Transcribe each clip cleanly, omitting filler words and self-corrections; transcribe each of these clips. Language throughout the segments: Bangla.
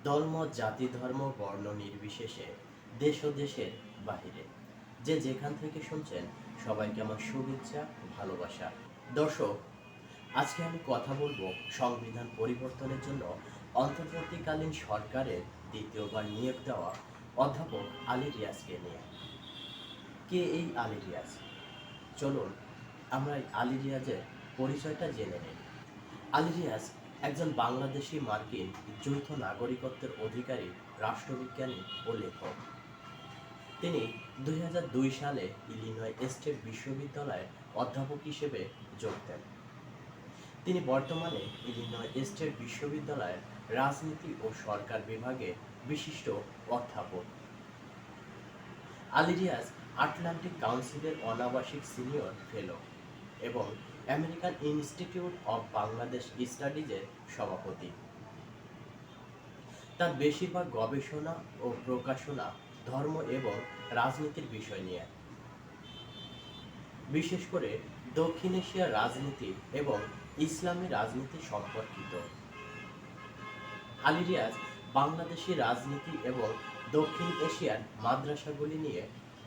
দলমত জাতি ধর্ম বর্ণ নির্বিশেষে দেশ ও দেশের বাহিরে যে যেখান থেকে শুনছেন সবাইকে আমার শুভেচ্ছা ও ভালোবাসা। দর্শক, আজকে আমি কথা বলবো সংবিধান পরিবর্তনের জন্য অন্তর্বর্তীকালীন সরকারের দ্বিতীয়বার নিয়োগ দেওয়া অধ্যাপক আলী রিয়াজকে নিয়ে। কে এই আলী রিয়াজ? চলুন আমরা এই আলী রিয়াজের পরিচয়টা জেনে নিই। আলী রিয়াজ একজন বাংলাদেশি মার্কিন যৌথ নাগরিকত্বের অধিকারী রাষ্ট্রবিজ্ঞানী ও লেখক। তিনি ২০০২ সালে ইলিনয় স্টেট বিশ্ববিদ্যালয়ে অধ্যাপক হিসেবে যোগ দেন। তিনি বর্তমানে ইলিনয় স্টেট বিশ্ববিদ্যালয়ের রাজনীতি ও সরকার বিভাগে বিশিষ্ট অধ্যাপক। আলী রিয়াজ আটলান্টিক কাউন্সিলের অনাবাসিক সিনিয়র ফেলো এবং আমেরিকান ইনস্টিটিউট অব বাংলাদেশ স্টাডিজের সভাপতি। তার বেশিরভাগ গবেষণা ও প্রকাশনা ধর্ম এবং রাজনীতির বিষয় নিয়ে, বিশেষ করে দক্ষিণ এশিয়ার রাজনীতি এবং ইসলামী রাজনীতি সম্পর্কিত। আলী রিয়াজ বাংলাদেশি রাজনীতি এবং দক্ষিণ এশিয়ার মাদ্রাসাগুলি নিয়ে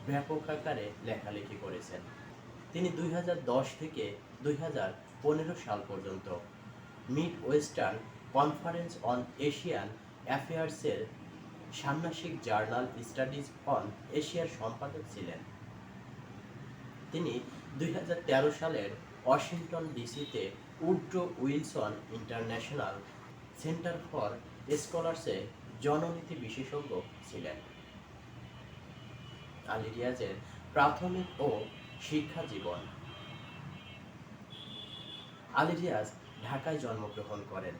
ব্যাপক আকারে লেখালেখি করেছেন। তিনি ২০১০ থেকে ২০১৫ সাল পর্যন্ত mid western conference on Asian অ্যাফেয়ার্সের ষান্মাসিক জার্নাল স্টাডিজ অন এশিয়ার সম্পাদক ছিলেন। তিনি ২০১৩ সালের ওয়াশিংটন ডিসিতে Woodrow Wilson International Center for স্কলার্সে জননীতি বিশেষজ্ঞ ছিলেন। আলী রিয়াজের প্রাথমিক ও শিক্ষা জীবন। আলী রিয়াজ ঢাকায় জন্মগ্রহণ করেন।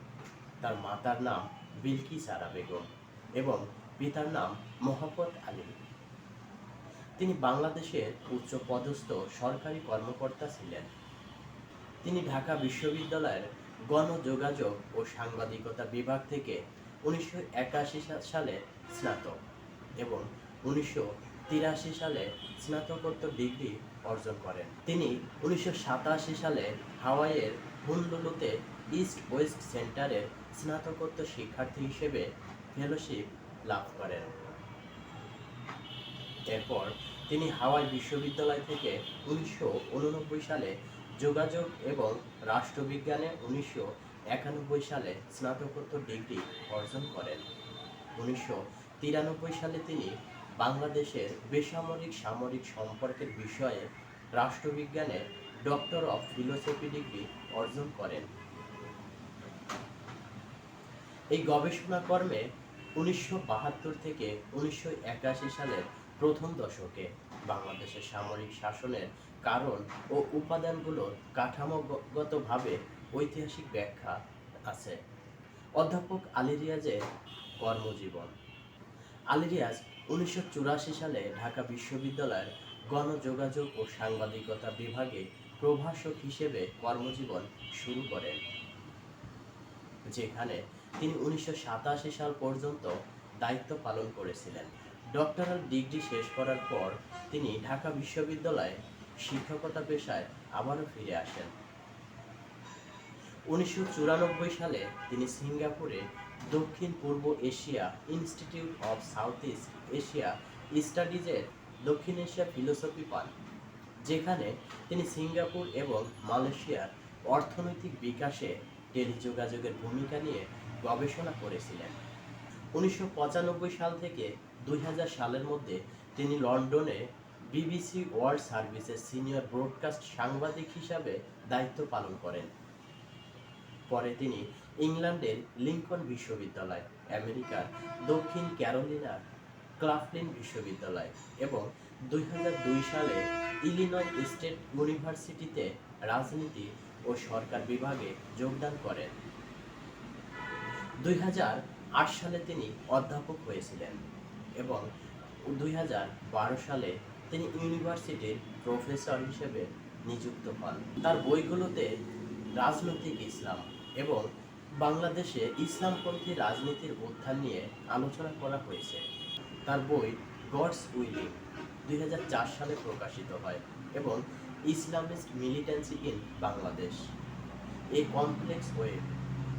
তার মাতার নাম বিলকিস আরা বেগম এবং পিতার নাম মোহাম্মদ আলী। তিনি বাংলাদেশের উচ্চপদস্থ সরকারি কর্মকর্তা ছিলেন। তিনি ঢাকা বিশ্ববিদ্যালয়ের গণযোগাযোগ ও সাংবাদিকতা বিভাগ থেকে ১৯৮১ সালে স্নাতক এবং ১৯৮৩ সালে স্নাতকোত্তর ডিগ্রি অর্জন করেন। তিনি ১৯৮৭ সালে হাওয়াইয়ের হুনলুলুতে ইস্ট ওয়েস্ট সেন্টারের স্নাতকোত্তর শিক্ষার্থী হিসেবে ফেলোশিপ লাভ করেন। এরপর তিনি হাওয়াই বিশ্ববিদ্যালয় থেকে ১৯৮৯ সালে যোগাযোগ এবং রাষ্ট্রবিজ্ঞানে ১৯৯১ সালে স্নাতকোত্তর ডিগ্রি অর্জন করেন। ১৯৯৩ সালে তিনি বাংলাদেশের বেসামরিক সামরিক সম্পর্কের বিষয়ে রাষ্ট্রবিজ্ঞানে ডক্টর অফ ফিলোসফি ডিগ্রি অর্জন করেন। এই গবেষণা কর্মে ১৯৭২ থেকে ১৯৮১ সালের প্রথম দশকে বাংলাদেশের সামরিক শাসনের কারণ ও উপাদানগুলোর কাঠামোগতভাবে ঐতিহাসিক ব্যাখ্যা আছে। অধ্যাপক আলী রিয়াজের কর্মজীবন। আলী রিয়াজ ১৯৮৪ সালে ঢাকা বিশ্ববিদ্যালয়ের গণযোগাযোগ ও সাংবাদিকতা বিভাগে প্রভাষক হিসেবে কর্মজীবন শুরু করেন, যেখানে তিনি ১৯৮৭ সাল পর্যন্ত দায়িত্ব পালন করেছিলেন। ডক্টরাল ডিগ্রি শেষ করার পর তিনি ঢাকা বিশ্ববিদ্যালয়ে শিক্ষকতা পেশায় আবারও ফিরে আসেন। ১৯৯৪ সালে তিনি সিঙ্গাপুরে দক্ষিণ পূর্ব Asia institute of south east Asia স্টাডিজের দক্ষিণ এশিয়া ফিলোসফি পান, যেখানে তিনি সিঙ্গাপুর এবং মালয়েশিয়ার অর্থনৈতিক বিকাশে টেলিযোগাযোগের ভূমিকা নিয়ে গবেষণা করেছিলেন। ১৯৯৫ সাল থেকে ২০০০ সালের মধ্যে তিনি লন্ডনে বিবিসি ওয়ার্ল্ড সার্ভিসের সিনিয়র ব্রডকাস্ট সাংবাদিক হিসাবে দায়িত্ব পালন করেন। পরে তিনি ইংল্যান্ডের লিঙ্কন বিশ্ববিদ্যালয়, আমেরিকার দক্ষিণ ক্যারোলিনার ক্লাফলিন বিশ্ববিদ্যালয় এবং ২০০২ সালে ইলিনয় স্টেট ইউনিভার্সিটিতে রাজনীতি ও সরকার বিভাগে যোগদান করেন। ২০০৮ সালে তিনি অধ্যাপক হয়েছিলেন এবং ২০১২ সালে তিনি ইউনিভার্সিটির প্রফেসর হিসেবে নিযুক্ত হন। তার বইগুলোতে রাজনৈতিক ইসলাম এবং বাংলাদেশে ইসলামপন্থী রাজনীতির উত্থান নিয়ে আলোচনা করা হয়েছে। তার বই গডস উইলিং ২০০৪ সালে প্রকাশিত হয় এবং Islamist militancy in Bangladesh A complex web,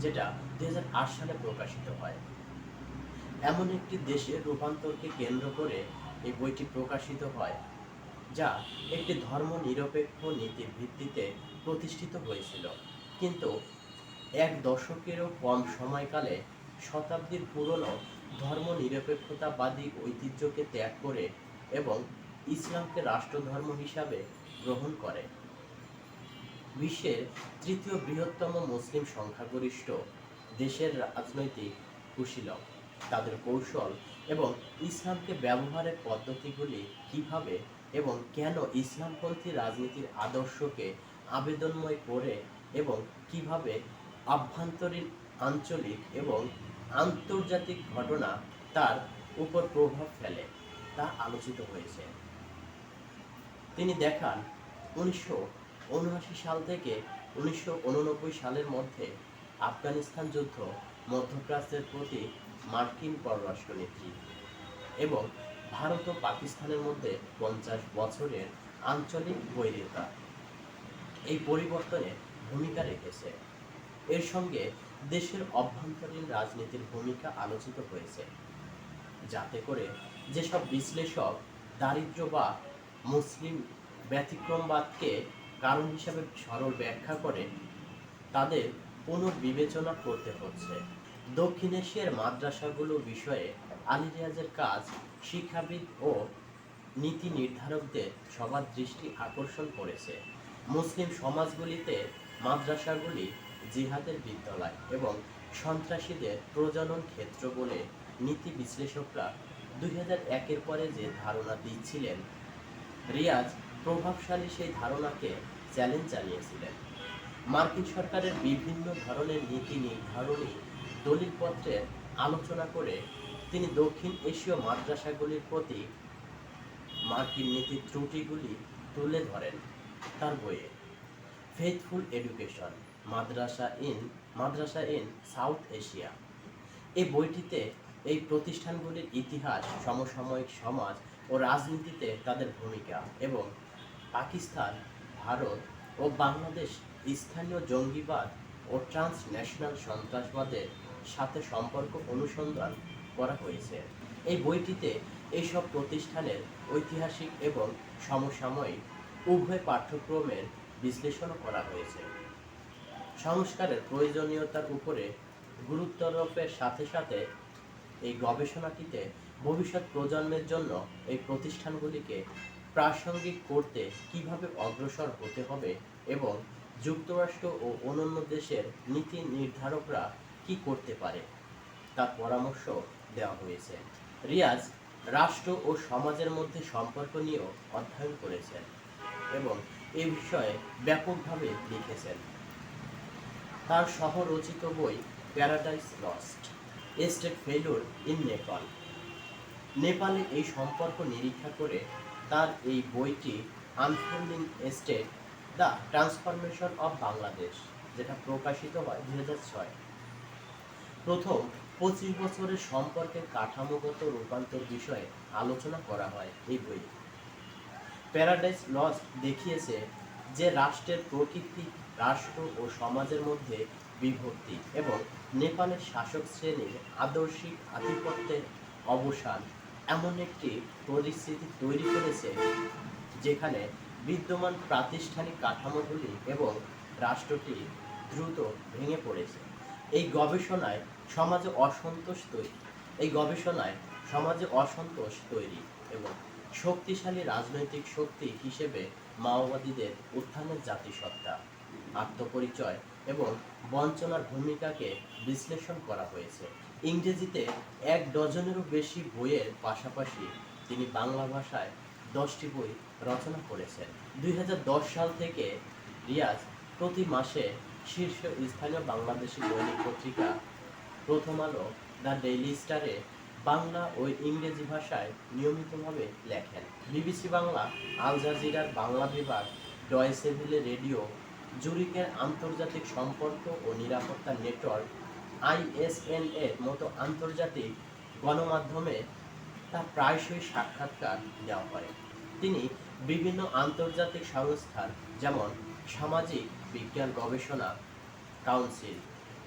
যেটা ২০০৮ সালে প্রকাশিত হয়। এমন একটি দেশের রূপান্তরকে কেন্দ্র করে এই বইটি প্রকাশিত হয়, যা একটি ধর্ম নিরপেক্ষ নীতির ভিত্তিতে প্রতিষ্ঠিত হয়েছিল, কিন্তু এক দশকেরও কম সময়কালে শতাব্দীর পুরনো ধর্মনিরপেক্ষতাবাদী ঐতিহ্যকে ত্যাগ করে এবং ইসলামকে রাষ্ট্রধর্ম হিসাবে গ্রহণ করে। বিশ্বের তৃতীয় বৃহত্তম মুসলিম সংখ্যাগরিষ্ঠ দেশের রাজনৈতিক কুশীলব তাদের কৌশল এবং ইসলামকে ব্যবহারের পদ্ধতিগুলি কিভাবে এবং কেন ইসলামপন্থী রাজনীতির আদর্শকে আবেদনময় করে এবং কিভাবে আভ্যন্তরীণ, আঞ্চলিক এবং আন্তর্জাতিক ঘটনা তার উপর প্রভাব ফেলে তা আলোচিত হয়েছে। তিনি দেখান 1979 সাল থেকে 1989 সালের মধ্যে আফগানিস্তান যুদ্ধ, মধ্যপ্রাচ্যের প্রতি মার্কিন পররাষ্ট্রনীতি এবং ভারত ও পাকিস্তানের মধ্যে 50 বছরের আঞ্চলিক বৈরিতা এই পরিবর্তনে ভূমিকা রেখেছে। এর সঙ্গে দেশের অভ্যন্তরীণ রাজনীতির ভূমিকা আলোচিত হয়েছে, যাতে করে যেসব বিশ্লেষক দারিদ্র্য বা মুসলিম ব্যতিক্রমবাদকে কারণ হিসাবে সরল ব্যাখ্যা করে তাদের পুনর্বিবেচনা করতে হচ্ছে। দক্ষিণ এশিয়ার মাদ্রাসাগুলো বিষয়ে আলী রিয়াজের কাজ শিক্ষাবিদ ও নীতি নির্ধারকদের সবার দৃষ্টি আকর্ষণ করেছে। মুসলিম সমাজগুলিতে মাদ্রাসাগুলি জিহাদের বিদ্যালয় এবং সন্ত্রাসীদের প্রজনন ক্ষেত্র বলে নীতি বিশ্লেষকরা 2001-এর পরে যে ধারণা দিচ্ছিলেন, রিয়াজ প্রভাবশালী সেই ধারণাকে চ্যালেঞ্জ জানিয়েছিলেন। মার্কিন সরকারের বিভিন্ন ধরনের নীতি নির্ধারণী দলিলপত্রের আলোচনা করে তিনি দক্ষিণ এশীয় মাদ্রাসাগুলির প্রতি মার্কিন নীতির ত্রুটিগুলি তুলে ধরেন তার বইয়ে faithful education, Madrasa in south Asia. এই বইটিতে এই প্রতিষ্ঠানগুলির ইতিহাস, সমসাময়িক সমাজ ও রাজনীতিতে তাদের ভূমিকা এবং পাকিস্তান, ভারত ও বাংলাদেশ স্থানীয় জঙ্গিবাদ ও ট্রান্সন্যাশনাল সন্ত্রাসবাদের সাথে সম্পর্ক অনুসন্ধান করা হয়েছে। এই বইটিতে এইসব প্রতিষ্ঠানের ঐতিহাসিক এবং সমসাময়িক উভয় পাঠ্যক্রমের বিশ্লেষণ করা হয়েছে। সংস্কারের প্রয়োজনীয়তার উপরে গুরুত্বারোপের সাথে সাথে এই গবেষণাটিতে ভবিষ্যৎ প্রজন্মের জন্য এই প্রতিষ্ঠানগুলিকে প্রাসঙ্গিক করতে কিভাবে অগ্রসর হতে হবে এবং যুক্তরাষ্ট্র ও অন্যান্য দেশের নীতি নির্ধারকরা কি করতে পারে তার পরামর্শ দেওয়া হয়েছে। রিয়াজ রাষ্ট্র ও সমাজের মধ্যে সম্পর্ক নিয়েও অধ্যয়ন করেছেন এবং এ বিষয়ে ব্যাপকভাবে লিখেছেন। তার সহ-রচিত বই paradise lost, a state failure in Nepal, নেপালে এই সম্পর্ক নিরীক্ষা করে তার এই বইটি unfolding state, the transformation of Bangladesh, যেটা প্রকাশিত হয় 2006। প্রথম 25 বছরের সম্পর্কের কাঠামোগত রূপান্তর বিষয়ে আলোচনা করা হয় এই বই। প্যারাডাইস লস্ট দেখিয়েছে যে রাষ্ট্রের প্রকৃতি, রাষ্ট্র ও সমাজের মধ্যে বিভক্তি এবং নেপালের শাসক শ্রেণীর আদর্শিক আধিপত্যের অবসান এমন একটি পরিস্থিতি তৈরি করেছে যেখানে বিদ্যমান প্রাতিষ্ঠানিক কাঠামোগুলি এবং রাষ্ট্রটি দ্রুত ভেঙে পড়েছে। এই গবেষণায় সমাজে অসন্তোষ তৈরি এবং শক্তিশালী রাজনৈতিক শক্তি হিসেবে মাওবাদীদের উত্থানের জাতিসত্তা, আত্মপরিচয় এবং বঞ্চনার ভূমিকাকে বিশ্লেষণ করা হয়েছে। ইংরেজিতে 1 ডজনেরও বেশি বইয়ের পাশাপাশি তিনি বাংলা ভাষায় 10টি বই রচনা করেছেন। 2010 সাল থেকে রিয়াজ প্রতি মাসে শীর্ষ স্থানীয় বাংলাদেশি দৈনিক পত্রিকা প্রথম আলো, দ্য ডেইলি স্টারে বাংলা ও ইংরেজি ভাষায় নিয়মিতভাবে লেখেন। বিবিসি বাংলা, আল জাজিরার বাংলা বিভাগ, ডয়েচে ভেলে রেডিও, জুরিকের আন্তর্জাতিক সম্পর্ক ও নিরাপত্তা নেটওয়ার্ক ISN এর মতো আন্তর্জাতিক গণমাধ্যমে তার প্রায়শই সাক্ষাৎকার দেওয়া হয়। তিনি বিভিন্ন আন্তর্জাতিক সংস্থার যেমন সামাজিক বিজ্ঞান গবেষণা council,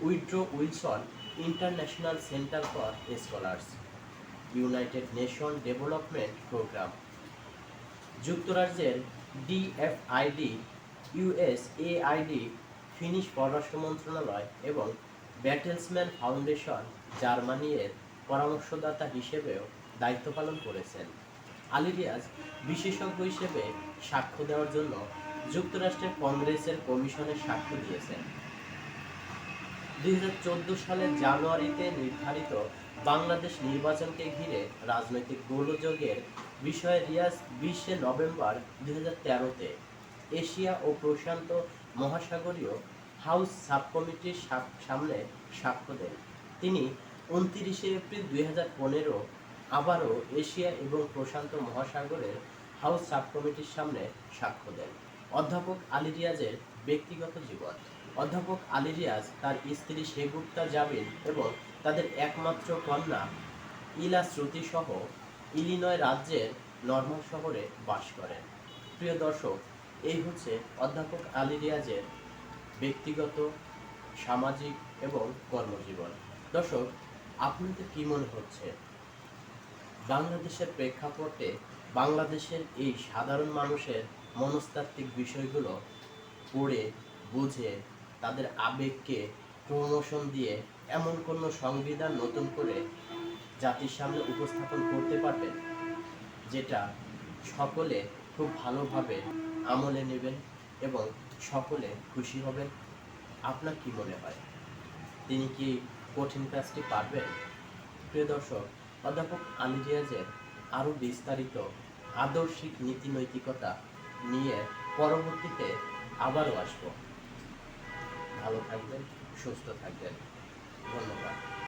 Woodrow Wilson International Center for Scholars, United Nation Development Programme, যুক্তরাজ্যের ডিএফআইডি, ইউএসএআইডি, ফিনিশ পররাষ্ট্র মন্ত্রণালয় এবং ব্যাটেলসম্যান ফাউন্ডেশন জার্মানি এর পরামর্শদাতা হিসেবেও দায়িত্ব পালন করেছেন। আলী রিয়াজ বিশেষজ্ঞ হিসেবে সাক্ষ্য দেওয়ার জন্য যুক্তরাষ্ট্রের কংগ্রেসের কমিশনে সাক্ষ্য দিয়েছেন। 2014 সালের জানুয়ারিতে নির্ধারিত বাংলাদেশ নির্বাচনকে ঘিরে রাজনৈতিক গোলযোগের বিষয়ে রিয়াজ 20 নভেম্বর 2013-তে এশিয়া ও প্রশান্ত মহাসাগরীয় হাউস সাবকমিটির সামনে সাক্ষ্য দেন। তিনি 29 এপ্রিল 2015 আবারও এশিয়া এবং প্রশান্ত মহাসাগরের হাউস সাবকমিটির সামনে সাক্ষ্য দেন। অধ্যাপক আলী রিয়াজের ব্যক্তিগত জীবন। অধ্যাপক আলী রিয়াজ তার স্ত্রী শেগুপ্তা জাবিন এবং তাদের একমাত্র কন্যা ইলা শ্রুতি সহ ইলিনয় রাজ্যের নরমান শহরে বাস করেন। প্রিয় দর্শক, এই হচ্ছে অধ্যাপক আলী রিয়াজের ব্যক্তিগত, সামাজিক এবং কর্মজীবন। দর্শক, আপনাদের কি মনে হচ্ছে বাংলাদেশের প্রেক্ষাপটে বাংলাদেশের এই সাধারণ মানুষের মনস্তাত্ত্বিক বিষয়গুলো পড়ে বুঝে তাদের আবেগকে প্রমোশন দিয়ে এমন কোনো সংবিধান নতুন করে জাতির সামনে উপস্থাপন করতে পারবেন যেটা সকলে খুব ভালোভাবে আমলে নেবেন এবং সকলে খুশি হবেন? আপনার কি মনে হয়, তিনি কি কঠিন কাজটি পারবেন? প্রিয় দর্শক, অধ্যাপক আলী রিয়াজের আরও বিস্তারিত আদর্শিক নীতি নৈতিকতা নিয়ে পরবর্তীতে আবারও আসবো। ভালো থাকবেন, সুস্থ থাকবেন। ধন্যবাদ।